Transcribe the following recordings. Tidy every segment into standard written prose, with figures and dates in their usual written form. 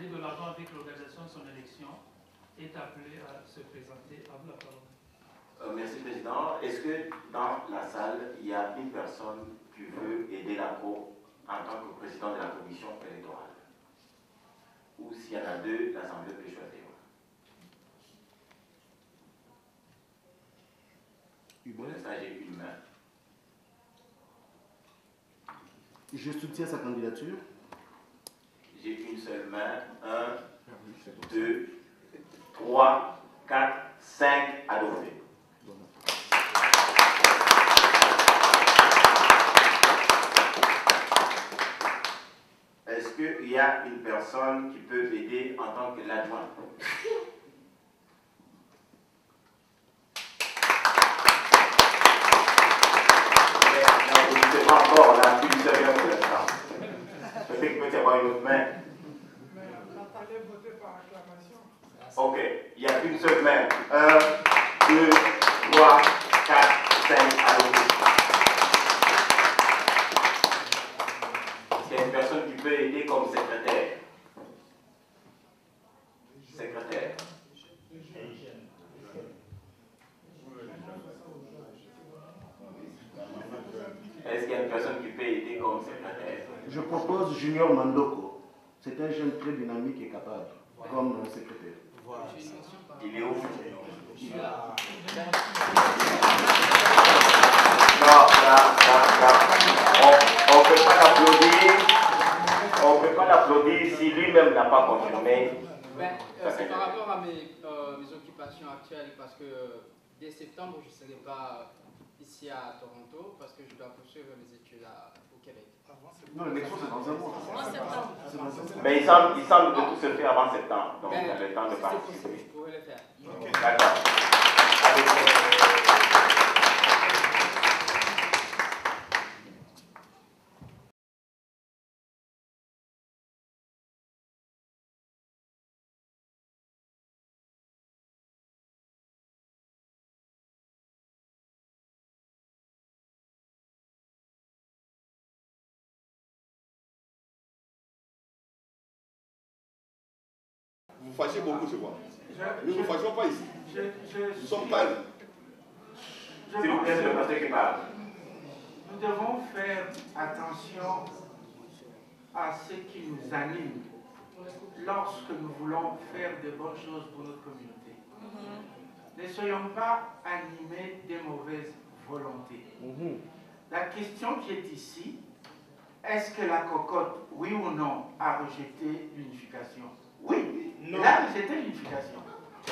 gagné de l'argent avec l'organisation de son élection est appelé à se présenter. À vous la parole. Merci, Président. Est-ce que dans la salle, il y a une personne qui veut aider la Cour en tant que président de la commission électorale? Ou s'il y en a deux, l'Assemblée peut choisir. Pour l'instant, j'ai une main. Je soutiens sa candidature. J'ai une seule main. 1, 2, 3, 4, 5 adoptés. Est-ce qu'il y a une personne qui peut aider en tant que l'adjoint? Je ne sais pas encore, là, une seule main pour l'instant. Peut-être qu'il peut y avoir une autre main. Mais on fallait voter par acclamation. Ok, il n'y a qu'une seule main. 1, 2, 3, 4, 5 adoptés. Il y a une personne qui peut aider comme secrétaire. Secrétaire. Est-ce qu'il y a une personne qui peut aider comme secrétaire? Je propose Junior Mandoko. C'est un jeune très dynamique et capable, comme secrétaire. Il est où? Non, on ne peut pas l'applaudir. On ne peut pas l'applaudir si lui-même n'a pas confirmé. C'est par rapport à mes occupations actuelles, parce que dès septembre, je ne serai pas ici à Toronto, parce que je dois poursuivre mes études au Québec. Non, l'élection c'est dans un mois. Mais il semble que tout se fait avant septembre, donc il y a le temps de participer. Vous pouvez le faire. D'accord. Vous fâchez beaucoup, je vois. Nous ne nous fâchons pas ici. Nous sommes calmes. S'il vous plaît, c'est le pasteur qui parle. Nous devons faire attention à ce qui nous anime lorsque nous voulons faire de bonnes choses pour notre communauté. Ne soyons pas animés de mauvaises volontés. La question qui est ici, est-ce que la cocotte, oui ou non, a rejeté l'unification? Oui, elle a rejeté l'unification.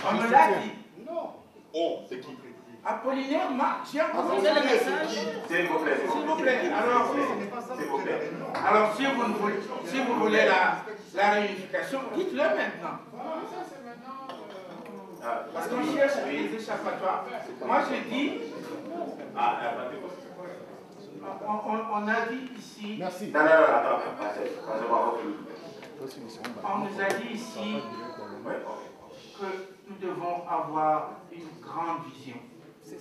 On me l'a dit. Non. Oh, c'est qui? Apollinaire Marc, j'ai entendu le message. S'il vous plaît. S'il vous plaît. Alors, s'il vous plaît. Alors si vous voulez la réunification, dites-le maintenant. Parce qu'on cherche des échappatoires. Moi, j'ai dit... On a dit ici... Merci. Non, attends, on nous a dit ici que nous devons avoir une grande vision. Il ne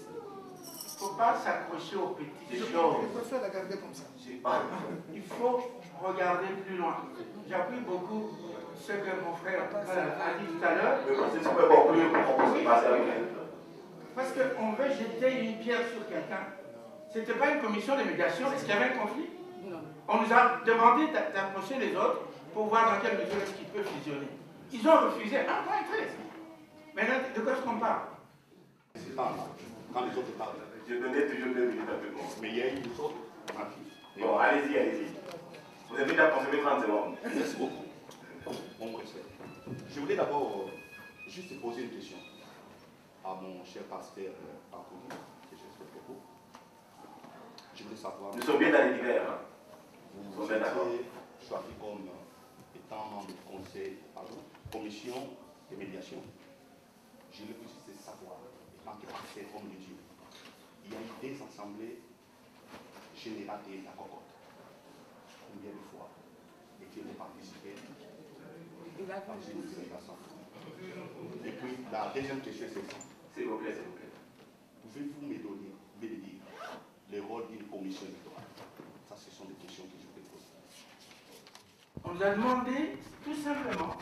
faut pas s'accrocher aux petites choses. Je préfère la garder comme ça. Il faut regarder plus loin. J'appuie beaucoup ce que mon frère a dit tout à l'heure. Parce qu'on veut jeter une pierre sur quelqu'un. Ce n'était pas une commission de médiation. Est-ce qu'il y avait un conflit? Non. On nous a demandé d'approcher les autres pour voir dans quelle mesure est-ce qu'ils peuvent fusionner. Ils ont refusé. Ah, pas intéressant. Maintenant, de quoi est-ce qu'on parle? Quand les autres parlent. Je donnais toujours 2 minutes à tout le monde. Mais il y a une autre. Bon, allez-y. Vous avez déjà consommé 30 secondes. Merci beaucoup. Mon respect. Je voulais d'abord juste poser une question à mon cher pasteur Anthony, que je respecte beaucoup. Je voulais savoir... Nous sommes bien dans l'hiver. Vous étiez choisi comme étant membre du conseil, commission de médiation. Je voulais juste savoir, en tant que pasteur, homme de Dieu, il y a eu des assemblées générales de la cocotte. Combien de fois avez-vous participé dans une assemblée? Et puis, la deuxième question, c'est ça. S'il vous plaît. Pouvez-vous me donner, me dire, le rôle d'une commission électorale? Ça, ce sont des questions que je peux poser. On nous a demandé tout simplement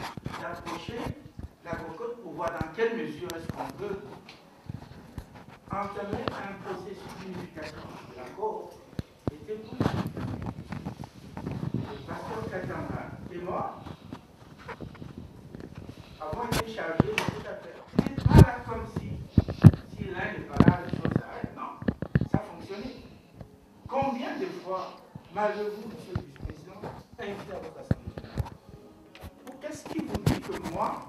d'approcher la cocotte pour voir dans quelle mesure est-ce qu'on peut entamer un processus d'unification de la Cour était possible. Le pasteur Katanga est mort, avant il est chargé de cette affaire. Il n'est pas là comme si l'un n'est pas là, les choses s'arrêtent. Non, ça fonctionnait. Combien de fois m'avez-vous, monsieur le vice-président, invité à votre assemblée générale? Qu'est-ce qui vous dit que moi,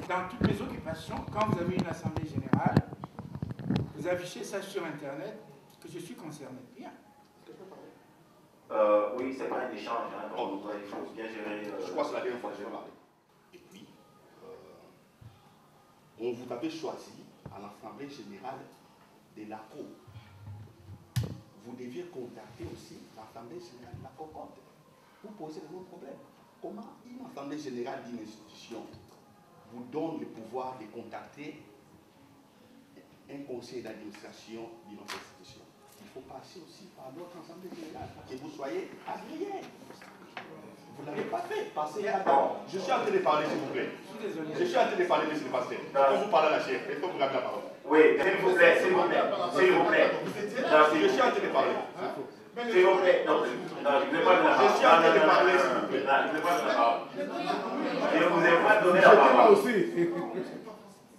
dans toutes mes occupations, quand vous avez une assemblée générale, vous affichez ça sur Internet, que je suis concerné? Bien. Oui, c'est pas un échange, hein, donc il faut bien gérer. Je crois que c'est la dernière fois que je vais parler. Et puis, on vous avait choisi à l'Assemblée générale de la Cour. Vous deviez contacter aussi l'Assemblée générale de la Cocotte pour poser de vos problèmes. Comment une Assemblée générale d'une institution vous donne le pouvoir de contacter un conseil d'administration d'une autre institution? Il faut passer aussi par notre Assemblée générale, que vous soyez agréés. Vous ne l'avez pas fait. Passez à temps. Je suis en train de parler, s'il vous plaît. Je suis en train de parler, monsieur le pasteur. Quand vous parlez à la chef, est-ce que vous avez la parole? Oui, s'il vous plaît, s'il vous plaît. S'il vous plaît. Je suis en train de parler. S'il vous plaît. Non, je ne vais pas de la parole. Je suis en train de parler, s'il vous plaît. Je ne vais pas de la parole. Je ne vous ai pas donné la parole.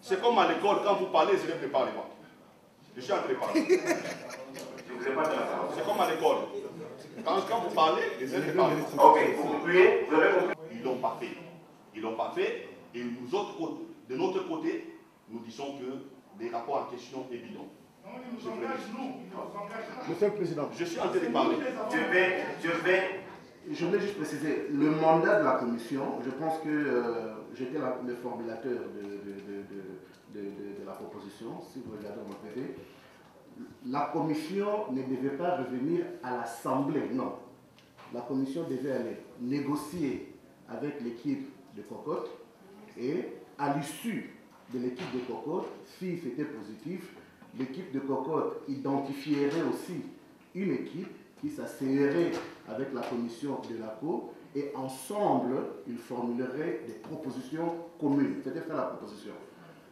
C'est comme à l'école, quand vous parlez, les élèves ne parlent pas. Je suis en train de parler. Je ne vous ai pas donné la parole. C'est comme à l'école. Quand vous parlez, les élèves ne parlent pas. Ok, vous concluez, vous avez compris. Ils ne l'ont pas fait. Ils ne l'ont pas fait. Et nous autres, de notre côté, nous disons que les rapports en question est bidon. Monsieur le Président, Je suis en train de parler. Je voulais juste préciser, le mandat de la commission, je pense que j'étais le formulateur de la proposition, si vous regardez mon PV, la commission ne devait pas revenir à l'Assemblée, non. La commission devait aller négocier avec l'équipe de Cocotte et à l'issue de l'équipe de Cocotte, si c'était positif, l'équipe de Cocotte identifierait aussi une équipe qui s'asseyerait avec la commission de la Cour et ensemble, ils formuleraient des propositions communes. C'était faire la proposition.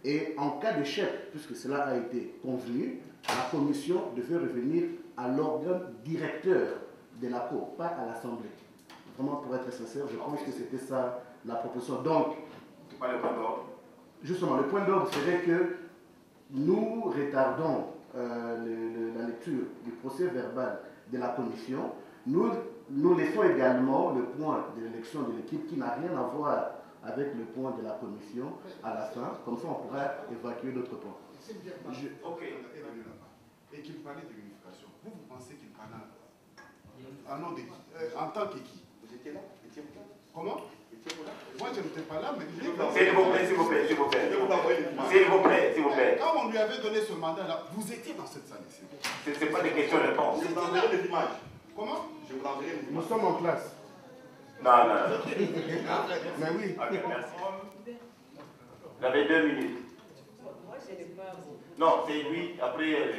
Et en cas d'échec, puisque cela a été convenu, la commission devait revenir à l'organe directeur de la Cour, pas à l'Assemblée. Vraiment, pour être sincère, je pense que c'était ça la proposition. Donc, c'est pas le point d'ordre. Justement, le point d'ordre serait que nous retardons la lecture du procès verbal de la commission. Nous laissons également le point de l'élection de l'équipe qui n'a rien à voir avec le point de la commission à la fin. Comme ça, on pourra évacuer d'autres points. Ok. Et qu'il parlait de l'unification. Vous pensez qu'il parlait en nom de qui? En tant que qui? Vous étiez là? Comment? Moi, je n'étais pas là, mais... S'il vous plaît, s'il vous plaît, s'il vous plaît. S'il vous plaît, s'il vous plaît. Quand on lui avait donné ce mandat-là, vous étiez dans cette salle ici. Ce n'est pas des questions-réponses. Je vous enverrai des images. Comment? Je vous enverrai des images. Nous sommes en classe. Non, non. Mais oui. Ok, merci. Vous avez 2 minutes. Moi, je n'ai pas... Non, c'est lui, après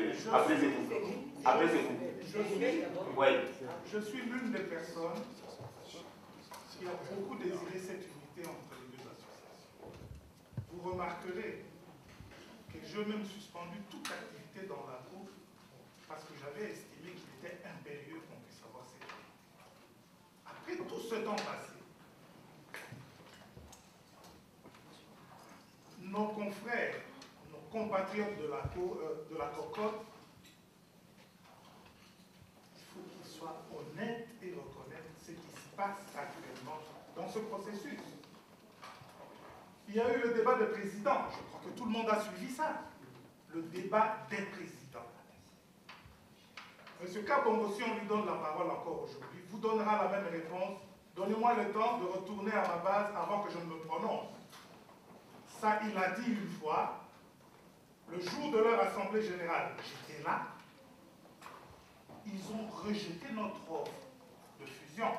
c'est vous. Après c'est vous. Oui. Je suis l'une des personnes qui a beaucoup désiré cette unité entre les deux associations. Vous remarquerez que j'ai même suspendu toute activité dans la Cour parce que j'avais estimé qu'il était impérieux qu'on puisse avoir cette unité. Après tout ce temps passé, nos confrères, nos compatriotes de la Cocotte, il faut qu'ils soient honnêtes et reconnaître ce qui se passe actuellement dans ce processus. Il y a eu le débat de président. Je crois que tout le monde a suivi ça. Le débat des présidents. M. Kabongo, si on lui donne la parole encore aujourd'hui, vous donnera la même réponse. Donnez-moi le temps de retourner à ma base avant que je ne me prononce. Ça, il l'a dit une fois. Le jour de leur assemblée générale, j'étais là. Ils ont rejeté notre offre de fusion.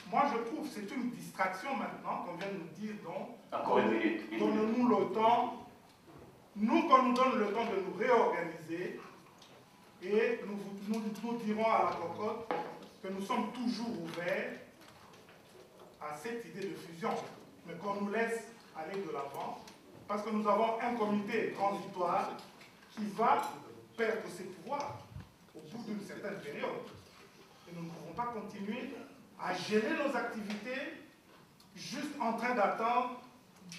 Moi, je trouve que c'est une distraction maintenant qu'on vient de nous dire. Donc, encore une minute. Donnez-nous le temps. Nous, qu'on nous donne le temps de nous réorganiser. Et nous dirons à la Cocotte que nous sommes toujours ouverts à cette idée de fusion, mais qu'on nous laisse aller de l'avant, parce que nous avons un comité transitoire qui va perdre ses pouvoirs au bout d'une certaine période. Et nous ne pouvons pas continuer à gérer nos activités juste en train d'attendre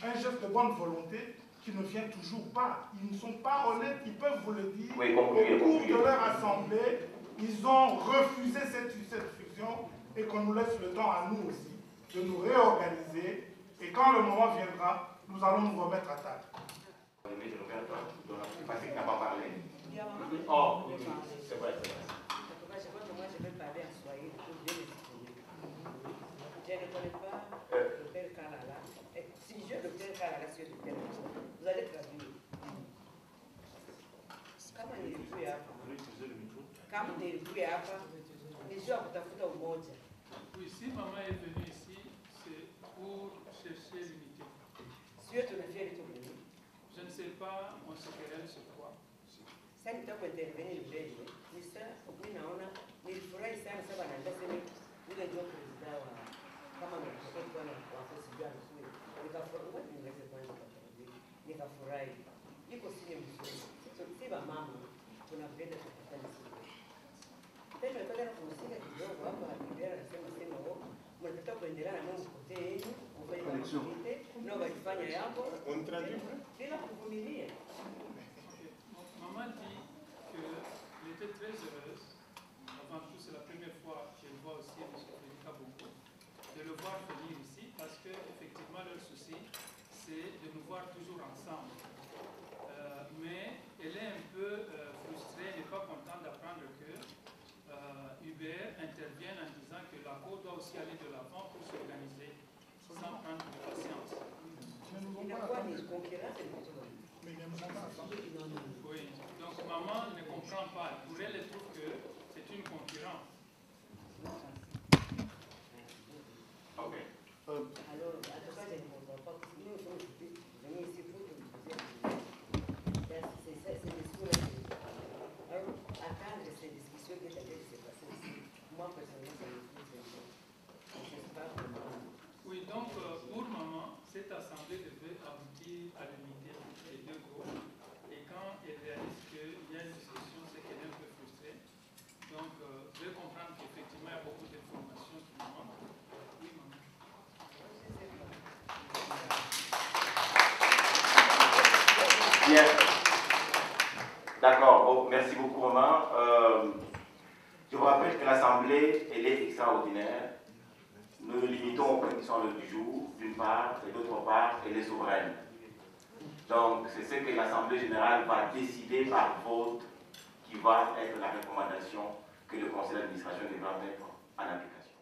un geste de bonne volonté qui ne vient toujours pas. Ils ne sont pas honnêtes, ils peuvent vous le dire. Oui, au cours de leur assemblée, ils ont refusé cette fusion et qu'on nous laisse le temps à nous aussi de nous réorganiser. Et quand le moment viendra, nous allons nous remettre à table. Parce qu'il n'a pas parlé. Oh, c'est vrai, c'est vrai. Moi, je vais parler en Swahili pour bien l'exprimer. Je ne connais pas le père Kalala. Si je le père Kalala sur le terrain, vous allez traduire. Kama nilikuja hapa, nijua kutafuta umoja. Oui, si maman est venue ici, c'est pour chercher l'unité. Sio tunafia vitu vingi. Je ne sais pas, on se querelle sur quoi. Sasa nitakuintervenir mbele. Mimi naona nilifurahi sana sababu anasema yule ndio president wa kama mtoto bwana wa sijua nzuri. Nikafurahi. Iko sisi mzuri. Sisi mama tunapenda tukutane sisi. Tena nataka kusikia kidogo hapa Biblia anasema mnataka kuendelea na Mungu kote yenu, kufanya mambo ndio walifanya yako. Bila kuvumilia. Maman dit qu'elle était très heureuse. Avant tout, c'est la première fois qu'elle voit aussi M. Félix Kabongo, de le voir venir ici, parce qu'effectivement, leur souci, c'est de nous voir toujours ensemble. Mais elle est un peu frustrée, elle n'est pas contente d'apprendre que Hubert intervienne en disant que la Cour doit aussi aller de l'avant pour s'organiser, sans prendre de patience. Oui, donc maman ne comprend pas. Pour elle, elle trouve que c'est une concurrence. Ok. Alors, en tout cas, je ne comprends pas. Nous sommes venus ici pour que vous posiez ces discours-là. Alors, attendre ces discussions qui s'est passées ici, moi, personnellement, ça me fait pas vraiment. Oui, donc pour maman, cette assemblée devait aboutir à l'unité des deux groupes. Et quand elle réalise qu'il y a une discussion, c'est qu'elle est un peu frustrée. Donc, je vais comprendre qu'effectivement, il y a beaucoup d'informations qui nous manquent. Oui, maman. Bien. D'accord, bon, merci beaucoup, maman. Je vous rappelle que l'Assemblée, elle est extraordinaire. Nous nous limitons aux points qui sont à l'ordre du jour, d'une part, et d'autre part, elle est souveraine. Donc, c'est ce que l'Assemblée générale va décider par vote, qui va être la recommandation que le conseil d'administration devra mettre en application.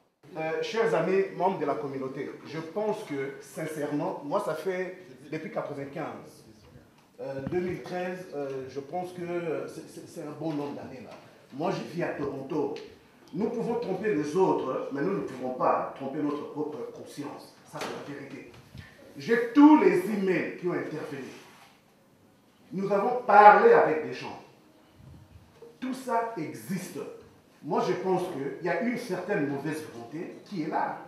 Chers amis, membres de la communauté, je pense que, sincèrement, moi, ça fait depuis 1995, 2013, je pense que c'est un bon nombre d'années là. Moi, je vis à Toronto. Nous pouvons tromper les autres, mais nous ne pouvons pas tromper notre propre conscience. Ça, c'est la vérité. J'ai tous les emails qui ont intervenu. Nous avons parlé avec des gens. Tout ça existe. Moi, je pense qu'il y a une certaine mauvaise volonté qui est là.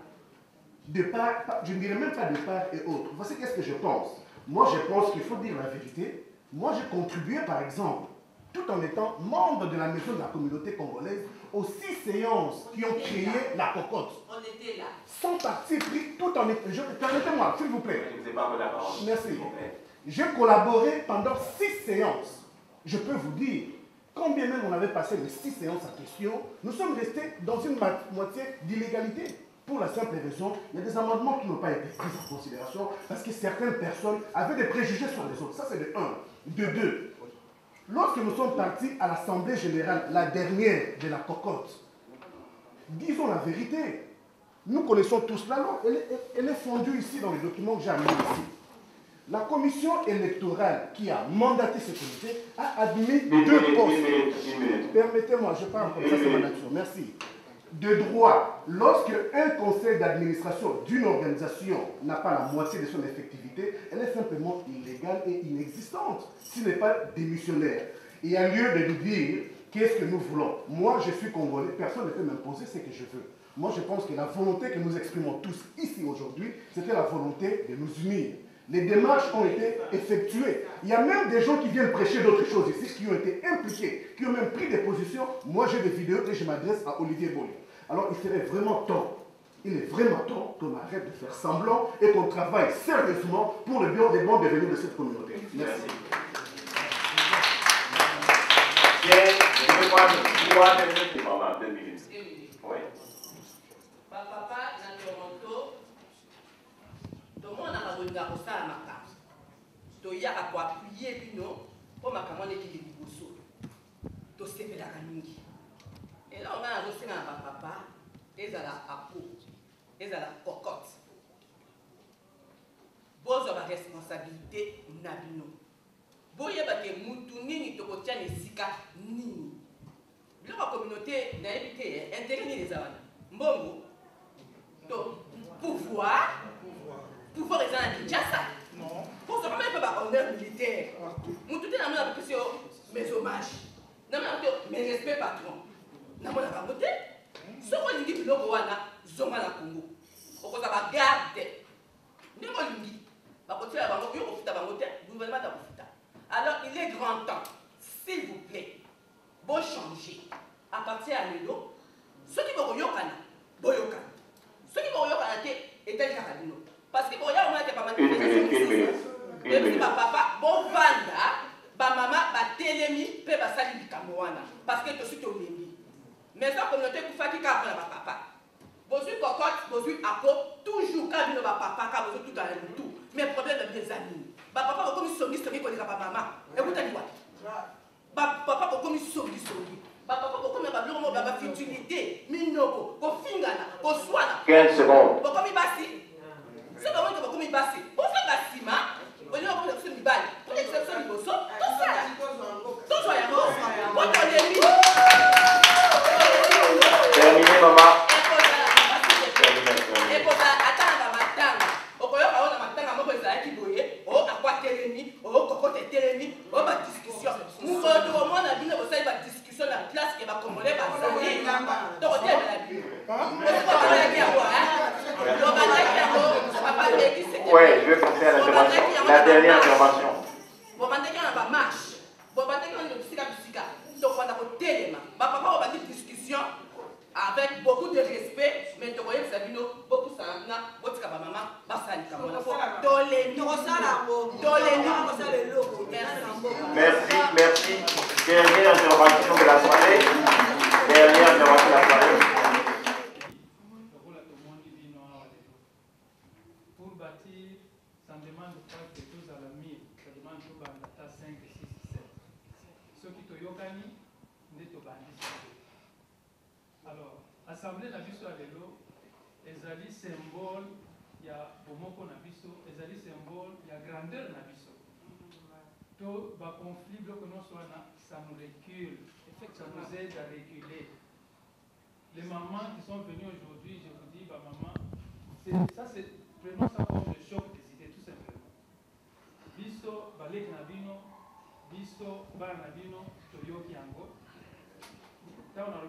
De part, je ne dirais même pas de part et autre. Voici qu'est-ce que je pense. Moi, je pense qu'il faut dire la vérité. Moi, j'ai contribué, par exemple, tout en étant membre de la maison de la communauté congolaise, aux 6 séances qui ont créé la cocotte. On était là. Sans parti pris, tout en étant... Permettez-moi, s'il vous plaît. Je ne sais pas la parole. Merci. J'ai collaboré pendant 6 séances. Je peux vous dire, combien même on avait passé les 6 séances en question, nous sommes restés dans une moitié d'illégalité. Pour la simple raison, il y a des amendements qui n'ont pas été pris en considération parce que certaines personnes avaient des préjugés sur les autres. Ça, c'est de 1. De 2. Lorsque nous sommes partis à l'Assemblée générale, la dernière de la cocotte, disons la vérité, nous connaissons tous la loi, elle est fondue ici dans les documents que j'ai amenés ici. La commission électorale qui a mandaté ce comité a admis 2 postes. Permettez-moi, je parle comme ça, c'est ma nature. Merci. De droit, lorsque un conseil d'administration d'une organisation n'a pas la moitié de son effectivité, elle est simplement illégale et inexistante, s'il n'est pas démissionnaire. Et il y a lieu de nous dire qu'est-ce que nous voulons. Moi, je suis congolais, personne ne peut m'imposer ce que je veux. Moi, je pense que la volonté que nous exprimons tous ici aujourd'hui, c'était la volonté de nous unir. Les démarches ont été effectuées. Il y a même des gens qui viennent prêcher d'autres choses ici, qui ont été impliqués, qui ont même pris des positions. Moi, j'ai des vidéos et je m'adresse à Olivier Bollier. Alors, il serait vraiment temps, il est vraiment temps qu'on arrête de faire semblant et qu'on travaille sérieusement pour le bien des bons devenir de cette communauté. Merci. Je vais prendre 3 minutes, maman, 2 minutes. Oui. Papa, dans Toronto, tout le monde a besoin de faire ma carte. Tu y a à quoi appuyer, puis non, pour ma caméra qui est liboso. Tu sais que la camingi. Et là, on a aussi un papa, et ça la peau, et ça la cocotte. Vous avez la responsabilité, Nabino. Vous avez la moutouni, tu retiens les sika, ni. La communauté n'a évité, intérêt les avants. Mbongo, pouvoir est à Kinshasa. Non. Pour ce moment, il peut avoir honneur militaire. Nous tout est dans la question, mes hommages. Mes respects patrons. Nous avons la voté. Ce qu'on dit, c'est que nous avons la Congo. On va garder. Nous avons dit, alors il est grand temps, s'il vous plaît, de changer. À partir de Lélo, ceux qui vont yokana, boyoka. Ceux qui vont yokana, c'est tel carabino. Parce que boya, on a pas mal de choses. Et puis, papa, bon vanda, maman, télémi, peut passer du Cameroun. Parce que tu suis au début. Mais ça, communauté, pour faire qui a papa. Vous êtes cocotte, vous êtes à toujours quand vous êtes papa, quand vous êtes tout dans le tout. Mais le problème est des amis. Papa, vous comme songi, songi, pour papa, maman. Écoutez, quoi? Papa, vous comme songi, songi. Papa, vous comme la futilité, minoko, pour fingana, pour soana. 15 secondes. Vous comme il bassi. C'est comment vous comme il bassi. Pour ce bassima, vous avez comme l'exception du bail. Pour l'exception du bosso, tout ça là. Tout ça là. Pour donner. Terminé, maman. Et pour attendre matanga. Au coin on a matanga mo bezala ki boye, o akwa telemi, o kokote telemi, o ba discussion. Nous au moins na bino bosali ba discussion na place que ba congolais ba zali. To ko tebe la bi. Oui, je vais passer à l'intervention. La dernière intervention. Bon bandeki na ba marche. Bon bandeki na bisika bisika. Donc on a ko telema. Ba papa ba discussion avec beaucoup de respect, mais tu vois, Sabino, beaucoup ça, votre maman, merci, merci. Dernière intervention de la soirée. Dernière intervention de la soirée. Pour bâtir, ça ne demande pas quelque chose à la 1000, ça demande tout à 5, 6, 7. Ceux qui te yokani, ne te bandissent. Alors, Assemblée Nabiso Alelo, ezali symbole, il y a Bomoko Nabiso, ezali symbole, il y a grandeur Nabiso. Tout le conflit, ça nous recule, ça nous aide à reculer. Les mamans qui sont venues aujourd'hui, je vous dis, maman, ça c'est vraiment ça comme le choc des idées, tout simplement. Biso, Balek Nabino, Biso, Bar Nabino, Toyoki Ango. Alors,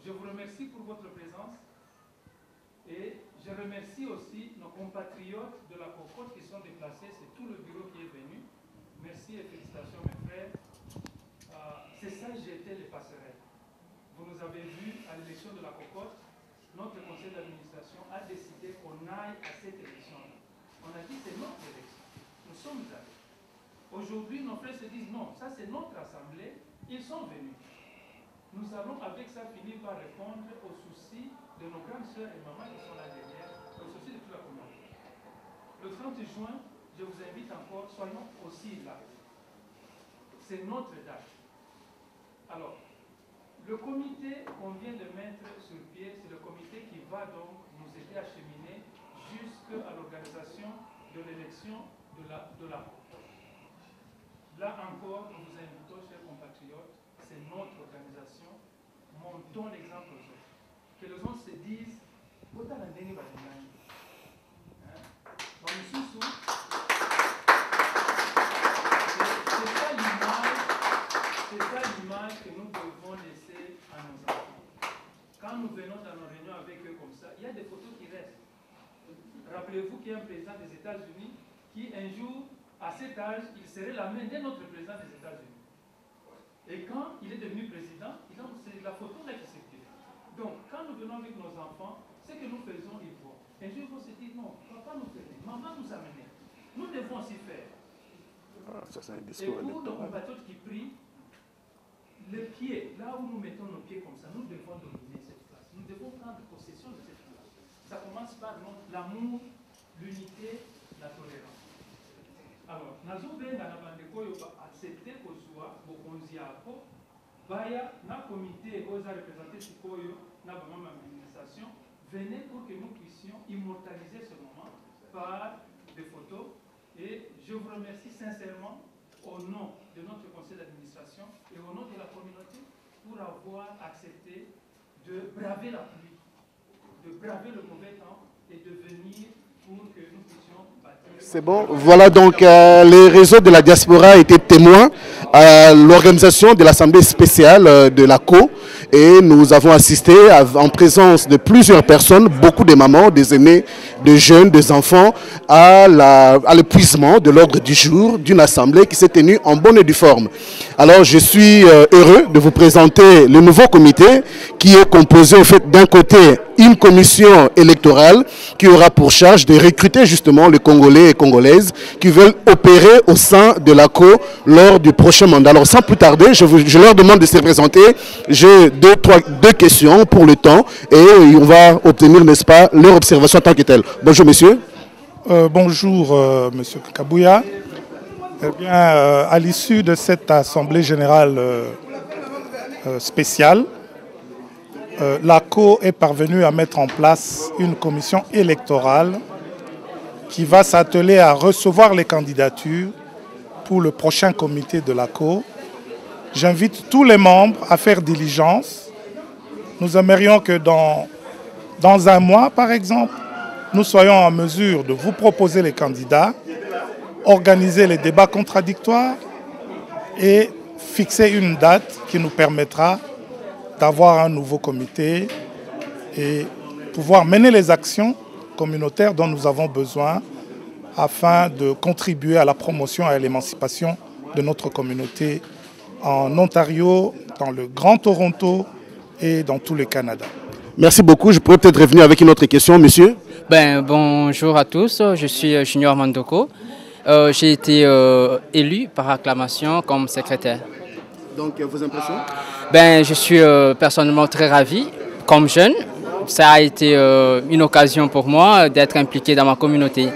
je vous remercie pour votre présence et je remercie aussi nos compatriotes de la cocotte qui sont déplacés, c'est tout le bureau qui est venu. Merci et félicitations mes frères. C'est ça j'étais les passerelles. Vous nous avez vus à l'élection de la cocotte, notre conseil d'administration a décidé qu'on aille à cette élection-là. On a dit c'est notre élection. Nous sommes allés. Aujourd'hui, nos frères se disent non, ça c'est notre assemblée, ils sont venus. Nous allons avec ça finir par répondre aux soucis de nos grandes sœurs et mamans qui sont là derrière, aux soucis de toute la communauté. Le 30 juin, je vous invite encore, soyons aussi là. C'est notre date. Alors, le comité qu'on vient de mettre sur pied, c'est le comité qui va donc nous aider à cheminer jusqu'à l'organisation de l'élection de la Là encore, nous vous invitons, chers compatriotes, c'est notre organisation, montons l'exemple aux autres. Que les autres se disent, c'est ça l'image que nous devons laisser dans nos réunions avec eux comme ça, il y a des photos qui restent. Rappelez-vous qu'il y a un président des États-Unis qui, un jour, à cet âge, il serait la main d'un autre président des États-Unis. Et quand il est devenu président, c'est la photo là qui circule. Donc, quand nous venons avec nos enfants, ce que nous faisons, ils voient. Un jour, ils vont se dire, non, papa nous faisait, maman nous amenait. Nous devons aussi faire. Ça, c'est un Et discours pour nos compatriotes qui prient, les pieds, là où nous mettons nos pieds comme ça, nous devons dominer cette place. Nous devons prendre possession de cette place. Ça commence par l'amour, l'unité, la tolérance. Alors, nazobenga na bandeko yo accepter ko soit bokonzi yako baya na comité oza représenter sikoyo na ba mama administration, venez pour que nous puissions immortaliser ce moment par des photos. Et je vous remercie sincèrement au nom de notre conseil d'administration et au nom de la communauté pour avoir accepté de braver la pluie, de braver le mauvais temps et de venir pour que nous puissions bâtir. C'est bon. Voilà donc les réseaux de la diaspora étaient témoins à l'organisation de l'Assemblée spéciale de la COO. Et nous avons assisté en présence de plusieurs personnes, beaucoup de mamans, des aînés, des jeunes, des enfants, à l'épuisement de l'ordre du jour d'une assemblée qui s'est tenue en bonne et due forme. Alors je suis heureux de vous présenter le nouveau comité qui est composé en fait d'un côté une commission électorale qui aura pour charge de recruter justement les Congolais et Congolaises qui veulent opérer au sein de la COO lors du prochain mandat. Alors sans plus tarder, je leur demande de se présenter. J'ai deux questions pour le temps et on va obtenir, n'est-ce pas, leur observation en tant que telle. Bonjour monsieur. Bonjour monsieur Kabouya. Eh bien, à l'issue de cette assemblée générale spéciale, la COO est parvenue à mettre en place une commission électorale qui va s'atteler à recevoir les candidatures pour le prochain comité de la COO. J'invite tous les membres à faire diligence. Nous aimerions que dans un mois, par exemple, nous soyons en mesure de vous proposer les candidats, organiser les débats contradictoires et fixer une date qui nous permettra d'avoir un nouveau comité et pouvoir mener les actions communautaires dont nous avons besoin afin de contribuer à la promotion et à l'émancipation de notre communauté en Ontario, dans le Grand Toronto et dans tout le Canada. Merci beaucoup. Je pourrais peut-être revenir avec une autre question, monsieur. Bonjour à tous, je suis Junior Mandoko. J'ai été élu par acclamation comme secrétaire. Donc, vos impressions? Je suis personnellement très ravi. Comme jeune, ça a été une occasion pour moi d'être impliqué dans ma communauté.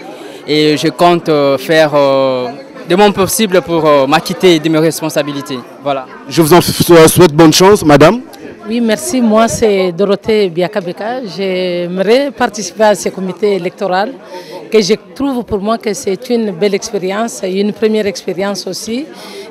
Et je compte faire de mon possible pour m'acquitter de mes responsabilités. Voilà. Je vous en souhaite bonne chance, madame. Oui, merci. Moi, c'est Dorothée Biakabeka. J'aimerais participer à ce comité électoral que je trouve pour moi que c'est une belle expérience, une première expérience aussi.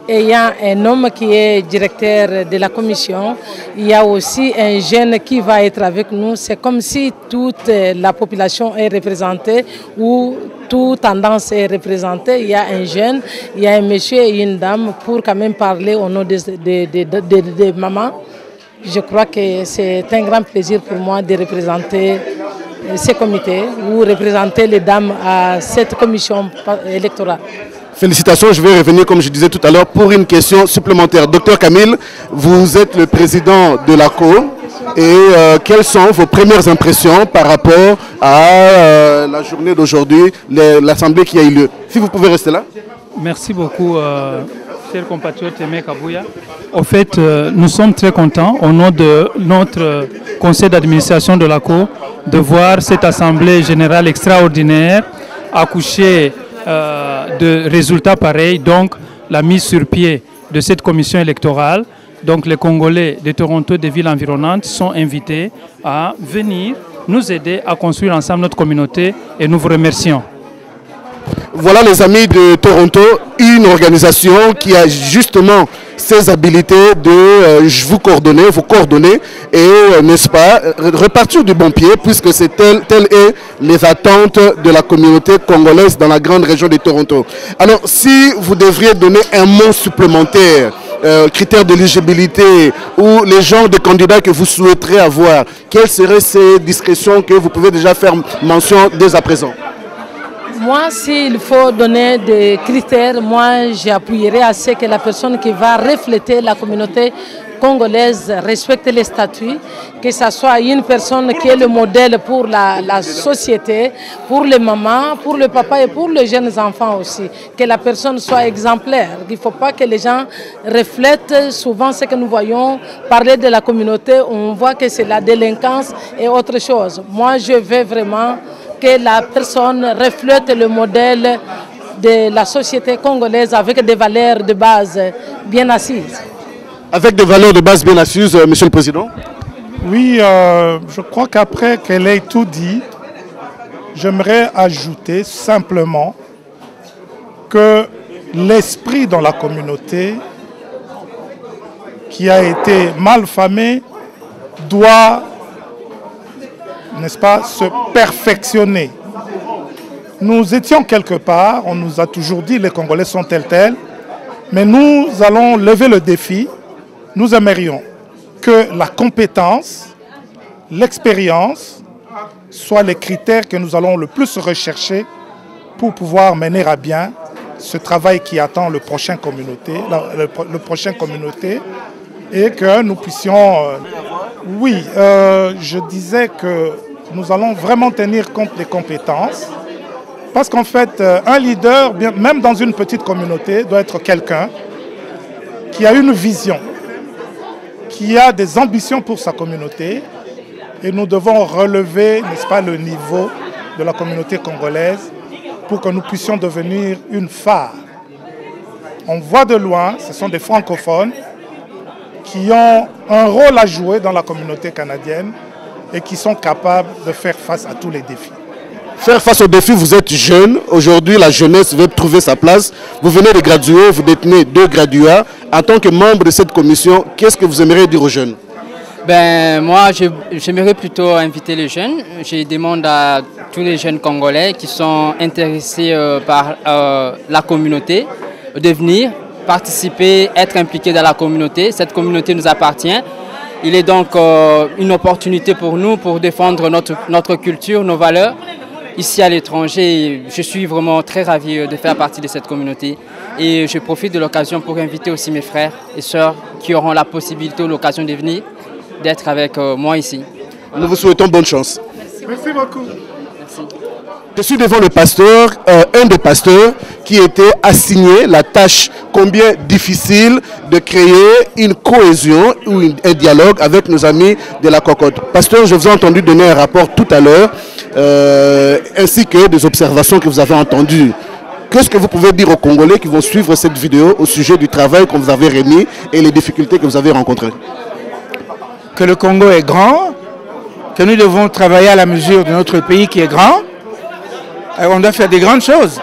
Et il y a un homme qui est directeur de la commission. Il y a aussi un jeune qui va être avec nous. C'est comme si toute la population est représentée ou toute tendance est représentée. Il y a un jeune, il y a un monsieur et une dame pour quand même parler au nom de maman. Je crois que c'est un grand plaisir pour moi de représenter ce comité ou représenter les dames à cette commission électorale. Félicitations, je vais revenir comme je disais tout à l'heure pour une question supplémentaire. Docteur Camille, vous êtes le président de la COO et quelles sont vos premières impressions par rapport à la journée d'aujourd'hui, l'assemblée qui a eu lieu? Si vous pouvez rester là. Merci beaucoup, cher compatriote Aimé Kabouya. Au fait, nous sommes très contents, au nom de notre conseil d'administration de la COO, de voir cette assemblée générale extraordinaire accoucher de résultats pareils, donc la mise sur pied de cette commission électorale. Donc les Congolais de Toronto, des villes environnantes sont invités à venir nous aider à construire ensemble notre communauté et nous vous remercions. Voilà les amis de Toronto, une organisation qui a justement ces habilités de vous coordonner et, n'est-ce pas, repartir du bon pied puisque c'est telle est les attentes de la communauté congolaise dans la grande région de Toronto. Alors, si vous devriez donner un mot supplémentaire critères d'éligibilité ou les genres de candidats que vous souhaiterez avoir, quelles seraient ces discrétions que vous pouvez déjà faire mention dès à présent? Moi, s'il faut donner des critères, moi, j'appuierai à ce que la personne qui va refléter la communauté congolaise respecte les statuts, que ce soit une personne qui est le modèle pour la société, pour les mamans, pour le papa et pour les jeunes enfants aussi. Que la personne soit exemplaire. Il ne faut pas que les gens reflètent souvent ce que nous voyons. Parler de la communauté, on voit que c'est la délinquance et autre chose. Moi, je veux vraiment que la personne reflète le modèle de la société congolaise avec des valeurs de base bien assises. Avec des valeurs de base bien assises, Monsieur le Président? Oui, je crois qu'après qu'elle ait tout dit, j'aimerais ajouter simplement que l'esprit dans la communauté qui a été mal famé doit, n'est-ce pas, se perfectionner. Nous étions quelque part, on nous a toujours dit les Congolais sont tels, mais nous allons lever le défi. Nous aimerions que la compétence, l'expérience soient les critères que nous allons le plus rechercher pour pouvoir mener à bien ce travail qui attend le prochain communauté, et que nous puissions... Oui, je disais que nous allons vraiment tenir compte des compétences parce qu'en fait, un leader, même dans une petite communauté, doit être quelqu'un qui a une vision, qui a des ambitions pour sa communauté, et nous devons relever, n'est-ce pas, le niveau de la communauté congolaise pour que nous puissions devenir une phare. On voit de loin, ce sont des francophones qui ont un rôle à jouer dans la communauté canadienne et qui sont capables de faire face à tous les défis. Faire face aux défis, vous êtes jeune. Aujourd'hui, la jeunesse veut trouver sa place. Vous venez de graduer, vous détenez 2 graduats. En tant que membre de cette commission, qu'est-ce que vous aimeriez dire aux jeunes? Moi, j'aimerais plutôt inviter les jeunes. Je demande à tous les jeunes Congolais qui sont intéressés par la communauté de venir participer, être impliqués dans la communauté. Cette communauté nous appartient. Il est donc une opportunité pour nous pour défendre notre culture, nos valeurs. Ici à l'étranger, je suis vraiment très ravi de faire partie de cette communauté et je profite de l'occasion pour inviter aussi mes frères et sœurs qui auront la possibilité ou l'occasion de venir, d'être avec moi ici. Nous vous souhaitons bonne chance. Merci beaucoup. Merci. Je suis devant le pasteur, un des pasteurs qui était assigné la tâche combien difficile de créer une cohésion ou un dialogue avec nos amis de la Cocotte. Pasteur, je vous ai entendu donner un rapport tout à l'heure, ainsi que des observations que vous avez entendues. Qu'est-ce que vous pouvez dire aux Congolais qui vont suivre cette vidéo au sujet du travail que vous avez remis et les difficultés que vous avez rencontrées? Que le Congo est grand, que nous devons travailler à la mesure de notre pays qui est grand. On doit faire des grandes choses.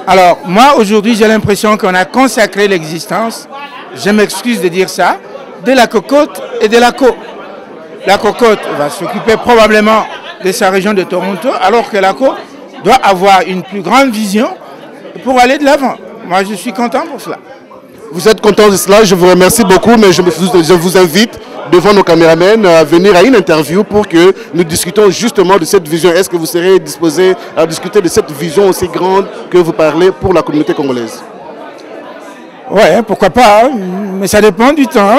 Alors, moi, aujourd'hui, j'ai l'impression qu'on a consacré l'existence, je m'excuse de dire ça, de la Cocotte et de la Co. La Cocotte va s'occuper probablement de sa région de Toronto, alors que la Co doit avoir une plus grande vision pour aller de l'avant. Moi, je suis content pour cela. Vous êtes content de cela, je vous remercie beaucoup, mais je vous invite devant nos caméramens à venir à une interview pour que nous discutons justement de cette vision. Est-ce que vous serez disposé à discuter de cette vision aussi grande que vous parlez pour la communauté congolaise? Oui, pourquoi pas, mais ça dépend du temps.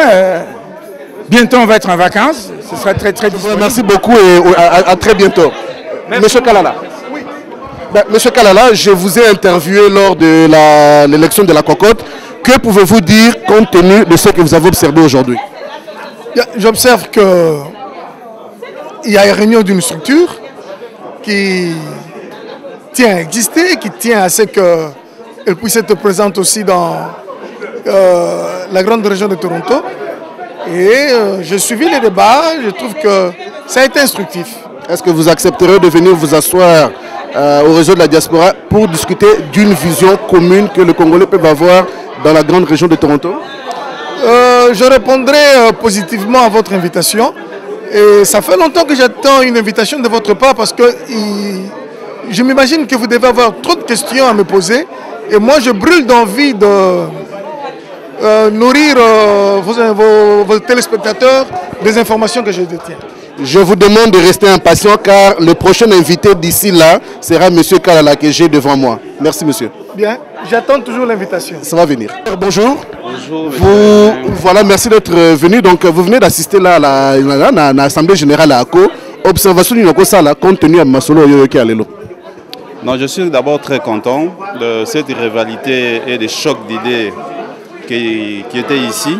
Bientôt on va être en vacances, ce sera très très difficile. Merci beaucoup et à très bientôt. Monsieur Kalala. Oui. Monsieur Kalala, je vous ai interviewé lors de l'élection de la Cocotte. Que pouvez-vous dire compte tenu de ce que vous avez observé aujourd'hui? J'observe qu'il y a une réunion d'une structure qui tient à exister, qui tient à ce qu'elle puisse être présente aussi dans la grande région de Toronto. Et j'ai suivi les débats, je trouve que ça a été instructif. Est-ce que vous accepterez de venir vous asseoir au réseau de la diaspora pour discuter d'une vision commune que les Congolais peuvent avoir dans la grande région de Toronto? Je répondrai positivement à votre invitation. Et ça fait longtemps que j'attends une invitation de votre part parce que je m'imagine que vous devez avoir trop de questions à me poser. Et moi, je brûle d'envie nourrir vos téléspectateurs des informations que je détiens. Je vous demande de rester impatient car le prochain invité d'ici là sera M. Kalala que j'ai devant moi. Merci monsieur. Bien, j'attends toujours l'invitation. Ça va venir. Bonjour. Bonjour. Voilà, merci d'être venu. Donc vous venez d'assister là à l'Assemblée Générale à ACO. Observation du Sala compte tenu à Masolo Yoyoke Alelo. Non, je suis d'abord très content de cette rivalité et des chocs d'idées qui étaient ici.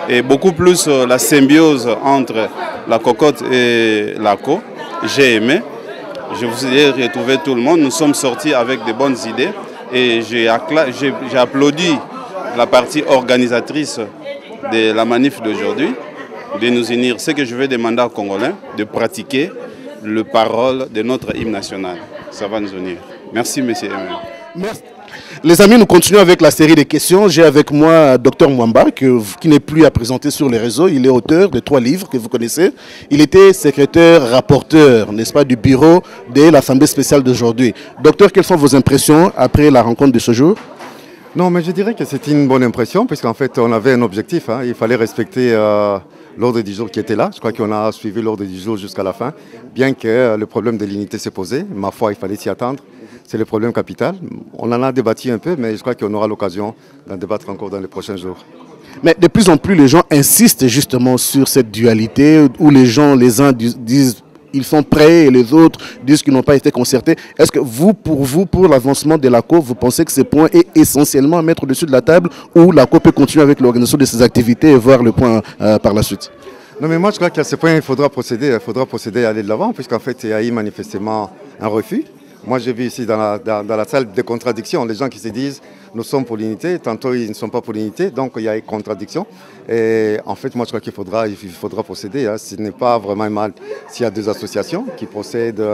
Et beaucoup plus la symbiose entre la cocotte et l'ACO. J'ai aimé. Je vous ai retrouvé tout le monde. Nous sommes sortis avec de bonnes idées. Et j'ai applaudi la partie organisatrice de la manif d'aujourd'hui de nous unir. Ce que je vais demander aux Congolais, de pratiquer le parole de notre hymne national. Ça va nous unir. Merci, monsieur. Merci. Les amis, nous continuons avec la série de questions. J'ai avec moi Dr Mwamba, qui n'est plus à présenter sur les réseaux. Il est auteur de 3 livres que vous connaissez. Il était secrétaire rapporteur, n'est-ce pas, du bureau de l'Assemblée spéciale d'aujourd'hui. Docteur, quelles sont vos impressions après la rencontre de ce jour? Non, mais je dirais que c'était une bonne impression, puisqu'en fait, on avait un objectif. Il fallait respecter l'ordre du jour qui était là. Je crois qu'on a suivi l'ordre du jour jusqu'à la fin, bien que le problème de l'unité s'est posé. Ma foi, il fallait s'y attendre. C'est le problème capital. On en a débattu un peu, mais je crois qu'on aura l'occasion d'en débattre encore dans les prochains jours. Mais de plus en plus, les gens insistent justement sur cette dualité où les uns disent ils sont prêts et les autres disent qu'ils n'ont pas été concertés. Est-ce que pour l'avancement de l'ACO, vous pensez que ce point est essentiellement à mettre au-dessus de la table ou l'ACO peut continuer avec l'organisation de ses activités et voir le point par la suite? Non, mais moi je crois qu'à ce point, il faudra procéder à aller de l'avant, puisqu'en fait, il y a eu manifestement un refus. Moi, j'ai vu ici dans la salle des contradictions, les gens qui se disent « nous sommes pour l'unité », tantôt ils ne sont pas pour l'unité, donc il y a une contradiction. Et en fait, moi, je crois qu'il faudra procéder. Ce n'est pas vraiment mal s'il y a 2 associations qui procèdent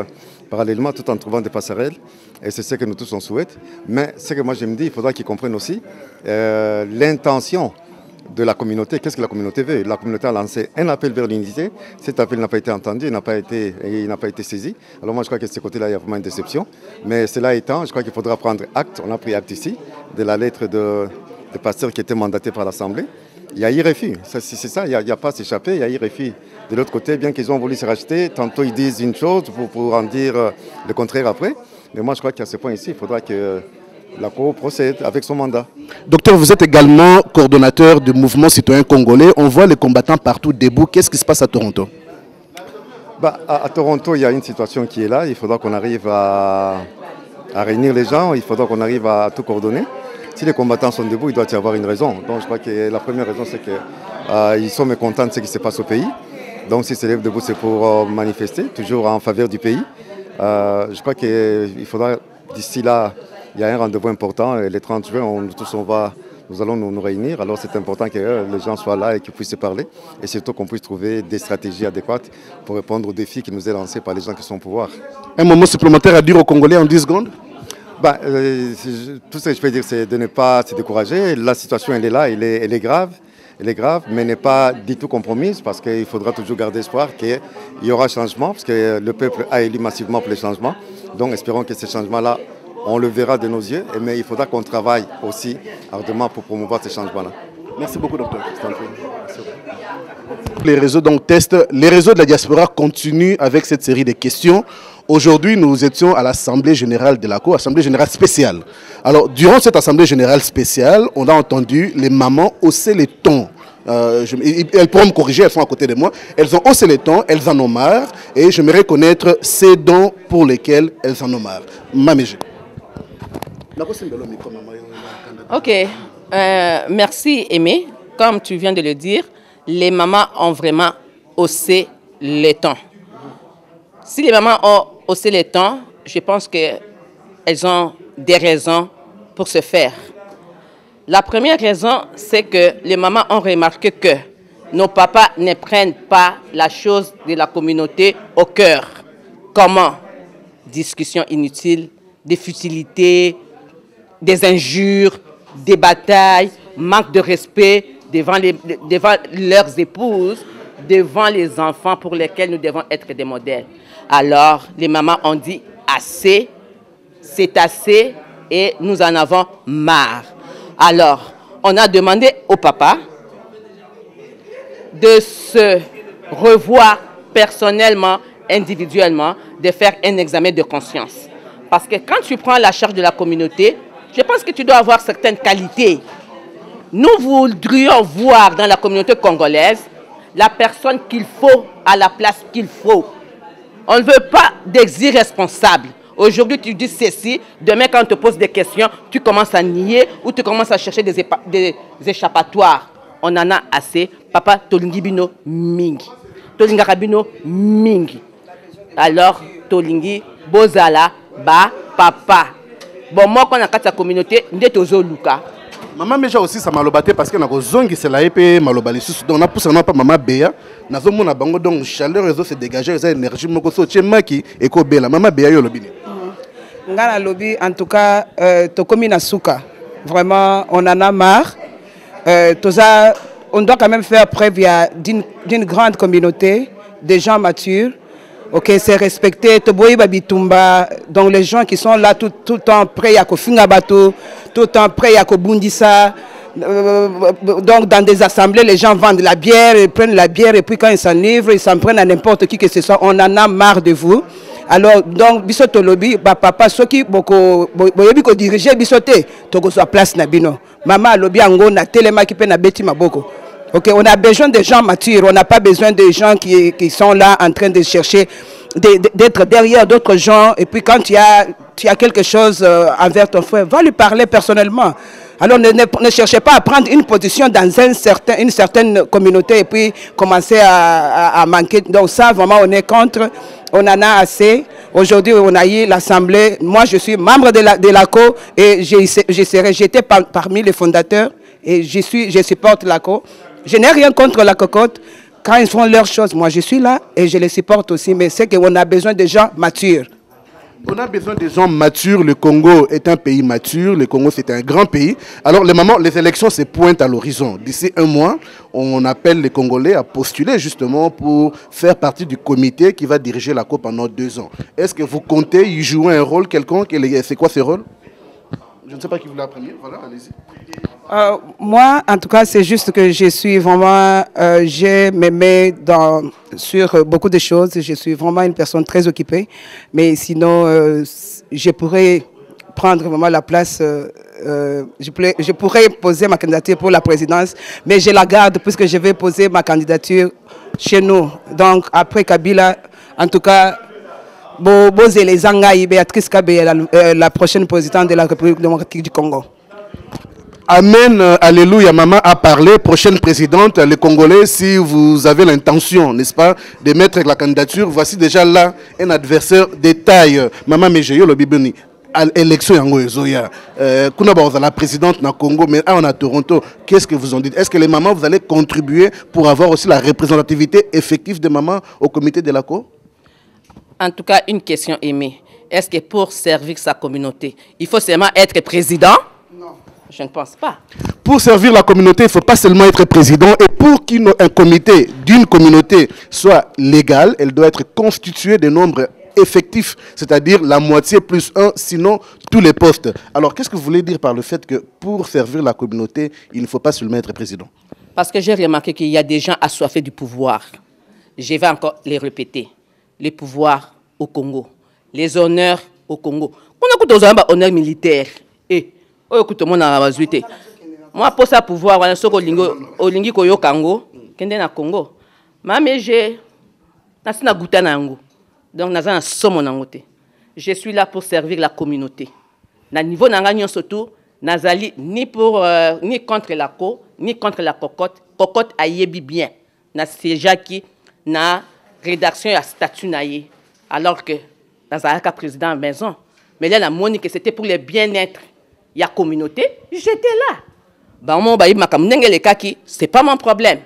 parallèlement tout en trouvant des passerelles. Et c'est ce que nous tous on souhaite. Mais ce que moi, je me dis, il faudra qu'ils comprennent aussi l'intention de la communauté. Qu'est-ce que la communauté veut? La communauté a lancé un appel vers l'unité. Cet appel n'a pas été entendu, il n'a pas été saisi. Alors moi, je crois que de ce côté-là, il y a vraiment une déception. Mais cela étant, je crois qu'il faudra prendre acte. On a pris acte ici de la lettre de pasteur qui était mandaté par l'Assemblée. Il y a eu refus. C'est ça, il n'y a pas à s'échapper. Il y a eu refus. De l'autre côté, bien qu'ils ont voulu se racheter, tantôt ils disent une chose pour en dire le contraire après. Mais moi, je crois qu'à ce point ici, il faudra que l'ACO procède avec son mandat. Docteur, vous êtes également coordonnateur du mouvement citoyen congolais. On voit les combattants partout debout. Qu'est-ce qui se passe à Toronto? À Toronto, il y a une situation qui est là. Il faudra qu'on arrive à réunir les gens. Il faudra qu'on arrive à tout coordonner. Si les combattants sont debout, il doit y avoir une raison. Donc je crois que la première raison, c'est qu'ils sont mécontents de ce qui se passe au pays. Donc s'ils se lèvent debout, c'est pour manifester, toujours en faveur du pays. Je crois qu'il faudra, d'ici là, il y a un rendez-vous important, et le 30 juin, nous allons nous réunir. Alors c'est important que les gens soient là et qu'ils puissent se parler. Et surtout qu'on puisse trouver des stratégies adéquates pour répondre aux défis qui nous est lancés par les gens qui sont au pouvoir. Un moment supplémentaire à dire aux Congolais en 10 secondes? Tout ce que je peux dire, c'est de ne pas se décourager. La situation, elle est là, elle est grave. Elle est grave, mais n'est pas du tout compromise parce qu'il faudra toujours garder espoir qu'il y aura changement, parce que le peuple a élu massivement pour les changements. Donc espérons que ces changements-là, on le verra de nos yeux, mais il faudra qu'on travaille aussi ardemment pour promouvoir ces changements-là. Merci beaucoup, docteur. Les réseaux donc testent. Les réseaux de la diaspora continuent avec cette série de questions. Aujourd'hui, nous étions à l'Assemblée générale de l'ACO, Assemblée générale spéciale. Alors, durant cette Assemblée générale spéciale, on a entendu les mamans hausser les tons. Elles pourront me corriger, elles sont à côté de moi. Elles ont haussé les tons, elles en ont marre. Et j'aimerais connaître ces dons pour lesquels elles en ont marre. Mamégé. Ok, merci Aimé. Comme tu viens de le dire, les mamans ont vraiment haussé les tons. Si les mamans ont haussé les tons, je pense qu'elles ont des raisons pour se faire. La première raison, c'est que les mamans ont remarqué que nos papas ne prennent pas la chose de la communauté au cœur. Comment? Discussions inutiles, des futilités, des injures, des batailles, manque de respect devant leurs épouses, devant les enfants pour lesquels nous devons être des modèles. Alors, les mamans ont dit assez, c'est assez et nous en avons marre. Alors, on a demandé au papa de se revoir personnellement, individuellement, de faire un examen de conscience. Parce que quand tu prends la charge de la communauté, je pense que tu dois avoir certaines qualités. Nous voudrions voir dans la communauté congolaise la personne qu'il faut à la place qu'il faut. On ne veut pas des irresponsables. Aujourd'hui, tu dis ceci, demain, quand on te pose des questions, tu commences à nier ou tu commences à chercher des échappatoires. On en a assez. Papa, tolingi bino mingi. Tolinga rabino mingi. Alors, tolingi, bozala, ba, papa. Bon, moi, quand on a la communauté, on est aux Luka. Maman Meja aussi, ça m'a lobaté parce que na zongi c'est la épée malobali. Donc, on a poussé pas maman Béa. Na zomo na bango donc chaleur réseau se dégager, ça énergie moko so tchemaki et ko Béla. Maman Béa yo lobini. Ngana lobby, en tout cas, Tokomi Nasuka. Vraiment, on en a marre. On doit quand même faire preuve d'une grande communauté, des gens matures. Ok, c'est respecté. Toboyi Babitumba, donc les gens qui sont là tout le temps prêts à Kofinga Bato, tout le temps prêts à Kobundisa. Donc dans des assemblées, les gens vendent la bière, ils prennent la bière et puis quand ils s'enivrent, ils s'en prennent à n'importe qui que ce soit. On en a marre de vous. Alors, donc, bisoto lobby, papa, ceux qui boko diriger bisoté, toko soit place nabino. Maman lobby ango na telema qui peut na beti maboko. Ok, on a besoin de gens matures, on n'a pas besoin de gens qui sont là en train de chercher, d'être derrière d'autres gens. Et puis quand tu as quelque chose envers ton frère, va lui parler personnellement. Alors ne cherchez pas à prendre une position dans une certaine communauté et puis commencer à manquer. Donc ça, vraiment, on est contre. On en a assez. Aujourd'hui, on a eu l'Assemblée. Moi, je suis membre de l'ACO et j'étais parmi les fondateurs et je supporte l'ACO. Je n'ai rien contre la cocotte. Quand ils font leurs choses, moi, je suis là et je les supporte aussi. Mais c'est qu'on a besoin de gens matures. On a besoin de gens matures. Le Congo est un pays mature. Le Congo, c'est un grand pays. Alors, les élections se pointent à l'horizon. D'ici un mois, on appelle les Congolais à postuler justement pour faire partie du comité qui va diriger la COP pendant 2 ans. Est-ce que vous comptez y jouer un rôle quelconque? C'est quoi ce rôle? Je ne sais pas qui voulait la première. Voilà, allez-y. Moi, en tout cas, c'est juste que je suis vraiment, je me mets sur beaucoup de choses. Je suis vraiment une personne très occupée. Mais sinon, je pourrais prendre vraiment la place. Je pourrais poser ma candidature pour la présidence, mais je la garde puisque je vais poser ma candidature chez nous. Donc, après Kabila, en tout cas, les Zangaï, Béatrice Kabé, la prochaine présidente de la République démocratique du Congo. Amen, alléluia, maman a parlé, prochaine présidente, les Congolais, si vous avez l'intention, n'est-ce pas, de mettre la candidature, voici déjà là un adversaire de taille. Maman Mejeyo, le Bibeni, à l'élection Yango Ezoya, Kunaba, la présidente na Congo, mais on a Toronto, qu'est-ce que vous en dites? Est-ce que les mamans, vous allez contribuer pour avoir aussi la représentativité effective des mamans au comité de la COP? En tout cas, une question aimée. Est-ce que pour servir sa communauté, il faut seulement être président? Je ne pense pas. Pour servir la communauté, il ne faut pas seulement être président. Et pour qu'un comité d'une communauté soit légal, elle doit être constituée de nombres effectifs, c'est-à-dire la moitié plus 1, sinon tous les postes. Alors, qu'est-ce que vous voulez dire par le fait que pour servir la communauté, il ne faut pas seulement être président? Parce que j'ai remarqué qu'il y a des gens assoiffés du pouvoir. Je vais encore les répéter. Les pouvoirs au Congo, les honneurs au Congo. On a un honneur militaire. Moi, pour ça pouvoir, on a un olingi koyo Congo, kende na Congo. Mais j'ai na goûté na ngo. Donc na somo na ngote. Je suis là pour servir la communauté. Na niveau na ngagnon surtout, nazali ni pour ni contre la co, ni contre la cocotte. Cocotte ayebi bien. Na seja qui na rédaction à statut naïe. Alors que nazalaka président à maison. Mais là la monique c'était pour le bien-être. Il y a communauté, j'étais là. C'est pas mon problème.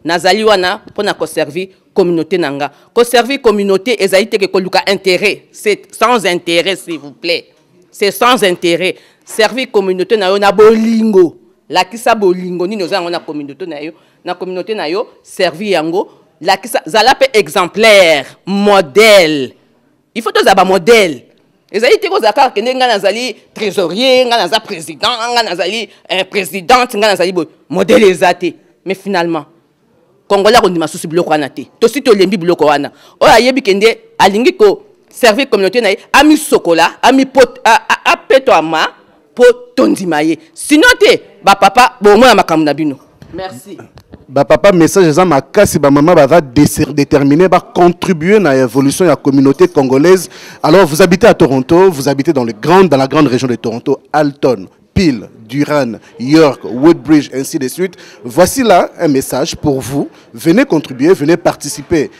Nazali wana pour na servir communauté nanga. Ko servir communauté ezaïté que koluka intérêt. C'est sans intérêt s'il vous plaît. C'est sans intérêt. Servir communauté na yo na bolingo. La kisa bolingo ni noza na communauté na yo. Na communauté na yo servir yango. La kisa zalape exemplaire, modèle. Il faut tous avoir modèle. ezali te kozala kaka kende nga nazali trésorier nga naza président nga nazali présidente nga nazali boye modèle eza te. Mais finalement congolais akondima susu biloko wana te tosi tolembi biloko wana oyo ayebi kende alingi ko servir communauté na ye ami sokola ami apeto ama po tondima ye sinon te bapapa bomona makambo na bino. Merci. Papa, message eza makasi ba maman va déterminer va contribuer à l'évolution de la communauté congolaise. Alors vous habitez à Toronto, vous habitez dans la grande région de Toronto, Alton, Peel, Durham, York, Woodbridge, ainsi de suite. Voici là un message pour vous. Venez contribuer, venez participer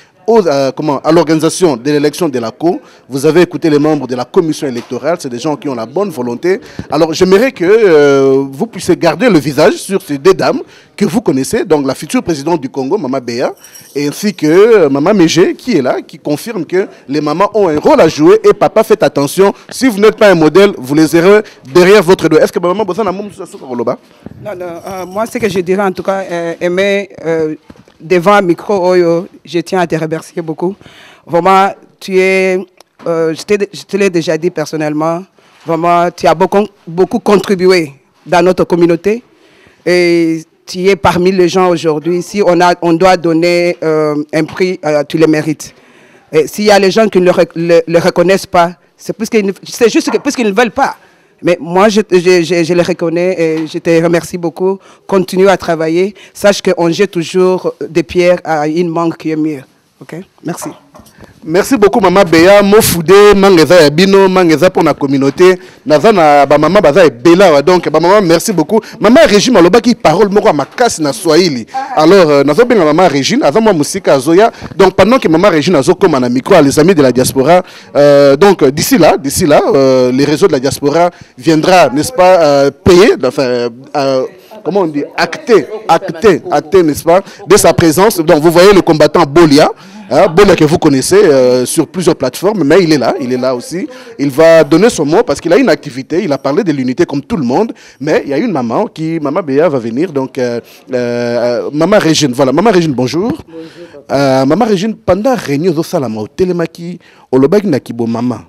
à l'organisation de l'élection de la Cour. Vous avez écouté les membres de la commission électorale, c'est des gens qui ont la bonne volonté. Alors j'aimerais que vous puissiez garder le visage sur ces deux dames que vous connaissez, donc la future présidente du Congo, Maman Béa, ainsi que Maman Mégé, qui est là, qui confirme que les mamans ont un rôle à jouer. Et papa, faites attention, si vous n'êtes pas un modèle, vous les aurez derrière votre dos. Est-ce que Maman Bossan a Non, moi ce que je dirais en tout cas, aimer devant un micro, je tiens à te remercier beaucoup. Vraiment, je te l'ai déjà dit personnellement, vraiment, tu as beaucoup contribué dans notre communauté. Et tu es parmi les gens aujourd'hui. Si on doit donner un prix, tu le mérites. Et s'il y a les gens qui ne le reconnaissent pas, c'est juste parce qu'ils ne veulent pas. Mais moi, je les reconnais et je te remercie beaucoup. Continue à travailler. Sache qu'on jette toujours des pierres à une mangue qui est mieux. Ok? Merci. Merci beaucoup, Maman Béa. Mofoudé, Mangeza Bino, Mangeza pour la communauté. Nazana, Maman Baza et Bella. Donc, Maman, merci beaucoup. Maman Régine, Maloba qui parole, Moko Makas na Swahili. Alors, Nazo bien Maman Régine, Azama Musika Zoya. Donc, pendant que Maman Régine a comme un micro, les amis de la diaspora. Donc, d'ici là, les réseaux de la diaspora viendra, n'est-ce pas, payer, enfin, comment on dit, acter, n'est-ce pas, de sa présence. Donc, vous voyez le combattant Bolia. Bolia que vous connaissez sur plusieurs plateformes, mais il est là aussi. Il va donner son mot parce qu'il a une activité, il a parlé de l'unité comme tout le monde, mais il y a une maman Maman Béa va venir, donc Maman Régine, voilà, Maman Régine, bonjour. Maman Régine, pendant la réunion de Salama, au Télémaki, au Lobag Nakibo Maman.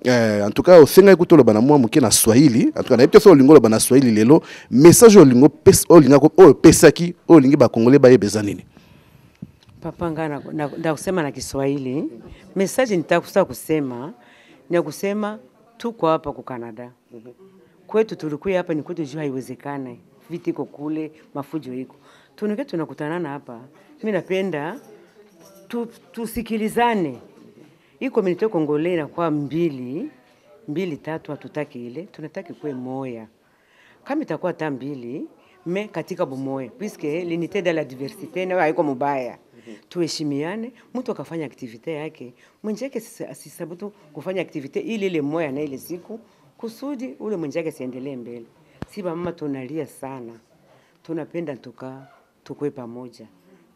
En tout cas, au Sénégal, écoute le banamou mouké na Swahili. En tout cas, on a été sur le lingo le bana Swahili lelo. Message au lingo pesaki au lingi ba Congolais ba yebezanini. Papa ngana na kusema na Kiswahili. Message nitakusa kusema ni kusema tuko hapa kwa Canada. Kwetu tulikuwa hapa ni kwetu juu haiwezekane. Viti iko kule, mafujo iko. Tunakutana hapa. Mimi napenda tusikilizane. Hii community Congolais inakuwa mbili tatu, hatutaki ile, tunataki kuwe moya. Kama itakuwa hata mbili, me katika bumoya, puisque l'unité de la diversité na haiko mubaya. Tuheshimiane, mtu akafanya activité yake, mwenjake asisabutu kufanya activité ile moya na ile siku, kusudi ule mwenjake siendelee mbele. Si mama tunalia sana. Tunapenda tukue pamoja.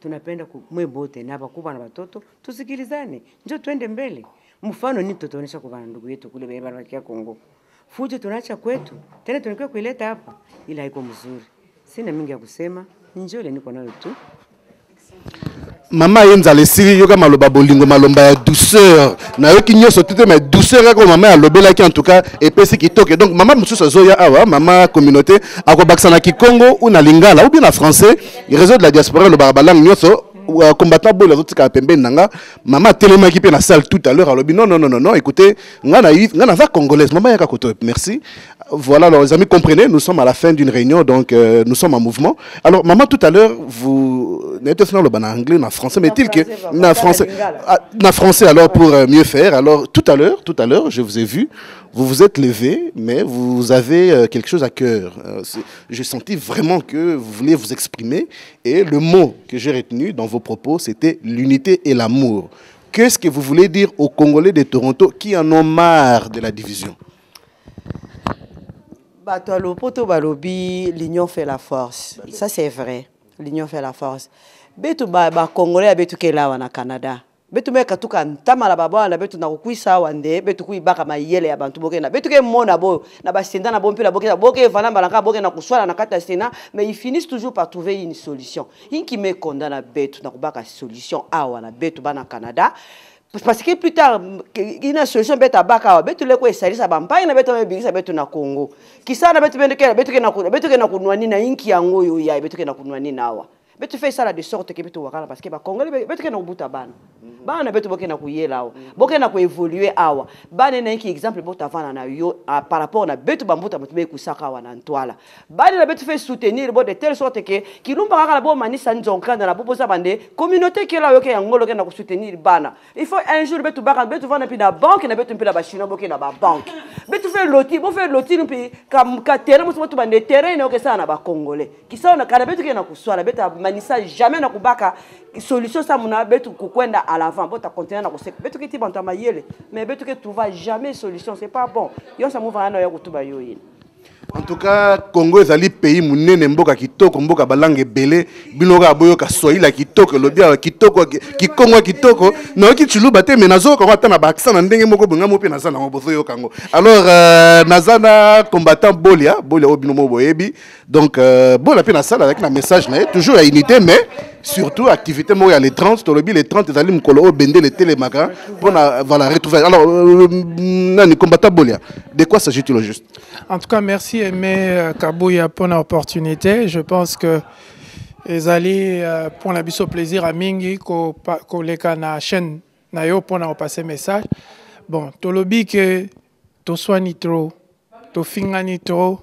Tunapenda kumwe bote na bakubwa na watoto tusikilizane njoo twende mbele. Mfano ni tutaonesha kwa ndugu yetu kule beba ya Kongo. Fujo tunaacha kwetu tena tunakuwa kuileta hapa ila haiko mzuri. Sina mingi ya kusema, njoo ile niko nayo tu. Maman yenza le siri yoga maloba bolingo malomba ya douceur na yoki nyoso tete mais douceur ko maman alobela ki en tout cas epesi kitoko. Donc maman mususu zoya awa maman communauté akobakisa na Kikongo ou na Lingala ou bien na français le réseau de la diaspora le barabalang nyoso combattant bola zotika pembe nanga maman tellement qui pe na salle tout à l'heure alobi non écoutez ngana za congolaise maman yaka koto merci. Voilà, alors les amis, comprenez, nous sommes à la fin d'une réunion, donc nous sommes en mouvement. Alors, maman, tout à l'heure, vous n'êtes pas en anglais, en français, mais est-il que en français, alors pour mieux faire. Alors, tout à l'heure, je vous ai vu, vous vous êtes levé, mais vous avez quelque chose à cœur. J'ai senti vraiment que vous vouliez vous exprimer, et le mot que j'ai retenu dans vos propos, c'était l'unité et l'amour. Qu'est-ce que vous voulez dire aux Congolais de Toronto qui en ont marre de la division? L'union fait la force. Ça c'est vrai. L'union fait la force. Betu Congolais betu kela wana Canada. Betu meka tuka ntama la baba na betu na kuisa wande betu kuibaka mayele ya bantu bokena. Betu ke mona bo na basenda na bompe la boke vana balanga boke na kuswala na kata sena mais ils finissent toujours par trouver une solution. Inki me condamne betu na kubaka solution awa na betu bana Canada. parce que plus tard il y a une solution beta baka betu le ko esali sa bampagne na betu bingisa betu na Congo kisana betu ke na kunwani na inki yango yo ya betu ke na kunwani nawa betu fait ça de sorte que betu wakala parce que ba Congolais betu ke na buta bana bana betu boke na kuyela awa boke na ko évoluer awa bana na inki exemple bota vana na yo par rapport na betu bambuta betu be kusaka wa na ntwala bana betu fait soutenir bo de telle sorte que kilumba kaka bo manisa nzonka na bo za bande communauté qui là yo ke yangolo ke na ko soutenir bana il faut un jour betu baka betu vana pi na banque na betu pi na ba chino boke na ba banque betu fait loti bo fait loti pi kam ka terrain mo betu bande terrain na ke ça na ba Congolais qui ça na kana betu ke na kuswala betu manisa jamais na kubaka solution ça mona betu kukwenda à l'avant bota continuer na koseka betu ke ti bantama yele mais betu ke tu vas jamais solution c'est pas bon yo ça mouvement na yo kutuba yo yin. En tout cas, Congo est un pays munene mboka kitoko mboka balangue belé binoka boyoka soila kitoko lobia kitoko kikongo kitoko na ki chuluba te menazo ko ata na baksa na ndenge moko bonga mope na sana bozo yo kango. Alors nazana combattant Bolia obino mo boyebi donc Bola pe na sala avec un message na toujours à unité mais surtout activité mo ya les 30 to lobi les 30 ezali mkolo o bende le télémaca pour voilà retrouver. Alors nani combattant Bolia de quoi s'agit-il au juste? En tout cas, merci Aimé Kabouya pour l'opportunité. Je pense que les alliés pour la biso plaisir à Mingi ko leka na chaîne na yo pour na passer message. Bon, to lobi que to soigni trop, to fingani trop,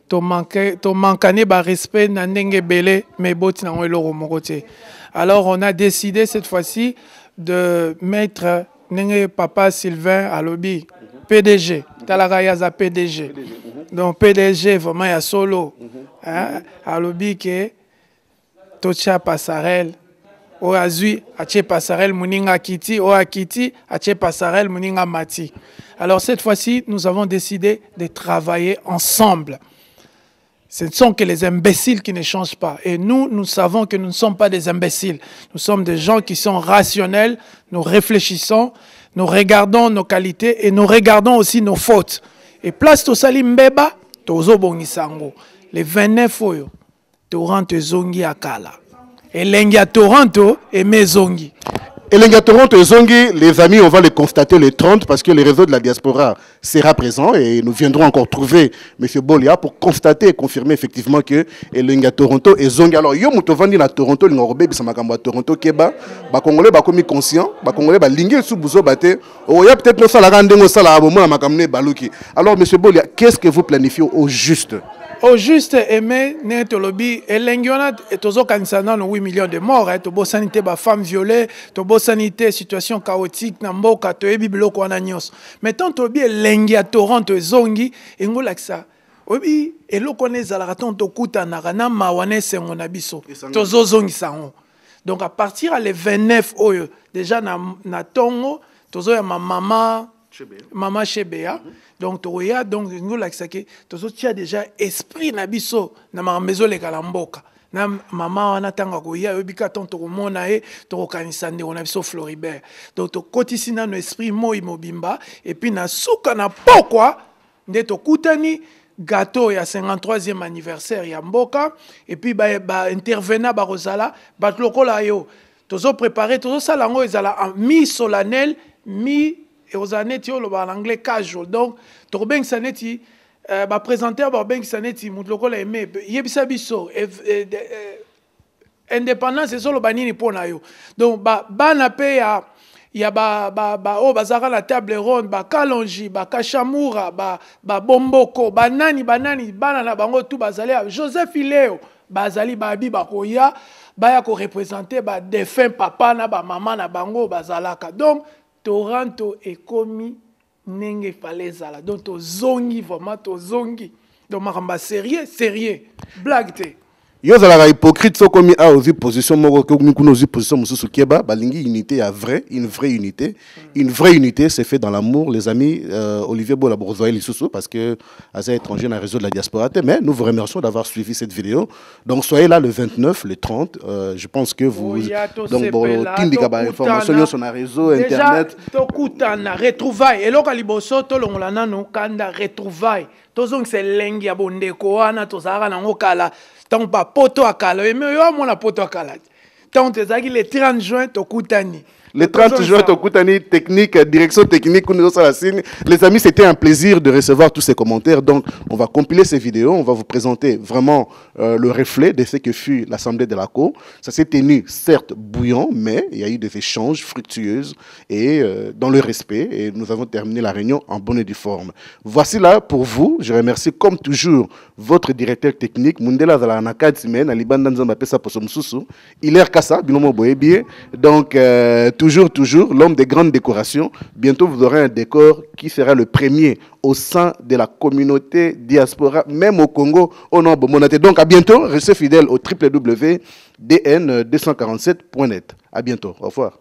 to mankane ba respect na ndenge belé mais boti na eloro mokote. Alors on a décidé cette fois-ci de mettre ndenge papa Sylvain à lobby PDG, Talagayaza PDG. Donc PDG vraiment ya solo. À lobby que Tocha Passarel, o azui ache Passarel muninga kiti, o akiti ache Passarel muninga mati. Alors cette fois-ci, nous avons décidé de travailler ensemble. Ce ne sont que les imbéciles qui ne changent pas. Et nous savons que nous ne sommes pas des imbéciles. Nous sommes des gens qui sont rationnels, nous réfléchissons, nous regardons nos qualités et nous regardons aussi nos fautes. Et place to salim mbeba, to zobongi sango. Les 29 oyo, Toronto zongi akala. Et lengia Toronto et mezongi. Et les Toronto et Zongi, les amis, on va les constater le 30 parce que le réseau de la diaspora sera présent et nous viendrons encore trouver M. Bolia pour constater et confirmer effectivement que les Toronto et Zongi. Alors, yo mutovandi na Toronto, l'ingorobé, bisamakamba Toronto, Keba, ba Congolais, ba komi conscient, ba Congolais, ba lingé sous bouzo bate, oh, ya peut-être no sala randengo sala abomo na makamne baluki. Alors, M. Bolia, qu'est-ce que vous planifiez au juste? Au juste, Aimé, Netolobi, et l'Engiona, et Tozo Kansana, 8 millions de morts, Tobo sanité, femmes violées, Tobo sanité, situation chaotique, Namboka, Toebi, Bloko, Ananios. Mais tant Tobi, Lengia, Toronto, Zongi, et Ngolaksa. Obi, et l'eau connaît Zalaraton, Tokuta, Narana, Mawane, Sengonabiso, Tozo Zongi Sango. Donc à partir les 29, déjà, na Tongo, Tozo ya ma maman Chebea. Donc, nous avons déjà esprit nabiso na mamezo le kalamboka. Na maman wana tanga koya obika tonto komona e to kanisa nde ona biso Floribert. Donc to kotisina no esprit moi mobimba et puis na suka na pokwa nde to kutani gâteau ya 53e anniversaire ya mboka et puis ba intervenant ba rozala ba lokola yo. Tozo préparer tozo salango ezala en mi solennel mi et aux années en anglais casual. Donc, Torben Saneti, présenter Torben Saneti, Moutloko l'a aimé, Yebisa Bisso, indépendance, c'est solo banini pour nayo. Donc, Banape, il y a bazara la table ronde, Kalonji, Kachamura, Bomboko, Banani, Banana, Bango, tout Bazali, Joseph Iléo, Bazali, Babi, Bakoya, Bayako représenté, défunt papa, maman, Bango, Bazalaka. Donc, Toronto est commis nenge falezala donc to zongi vraiment to zongi donc maramba sérieux blague te yo zala hypocrite so komi a ozi position moko ko mi kuno ozi position mususu keba balingi unité ya une vraie unité c'est fait dans l'amour les amis. Olivier Bola Borzoï Lisusu parce que Aza étranger dans le réseau de la diaspora mais nous vous remercions d'avoir suivi cette vidéo donc soyez là le 29 le 30 je pense que vous donc bon tindika ba information sur le réseau internet to kutana retrouvailles et loka liboso to longola nano kanda retrouvailles tozong c'est lengi ya bondeko wana tozara nango kala tant pas poto akala mais yo mona poto akala tant ezaki le 30 juin to kutani Les 30 juin, Tokutani, technique, direction technique, les amis, c'était un plaisir de recevoir tous ces commentaires. Donc, on va compiler ces vidéos, on va vous présenter vraiment le reflet de ce que fut l'Assemblée de la Cour. Ça s'est tenu, certes, bouillant, mais il y a eu des échanges fructueux et dans le respect. Et nous avons terminé la réunion en bonne et due forme. Voici là pour vous. Je remercie, comme toujours, votre directeur technique, Mundela Zalanaka Timen, Aliban Nzamba Pesa Posomsusu, Hilaire Kassa, Binomo Boébie. Donc, toujours, l'homme des grandes décorations. Bientôt, vous aurez un décor qui sera le premier au sein de la communauté diaspora, même au Congo, au nom de Monaté. Donc, à bientôt. Restez fidèles au www.dn247.net. À bientôt. Au revoir.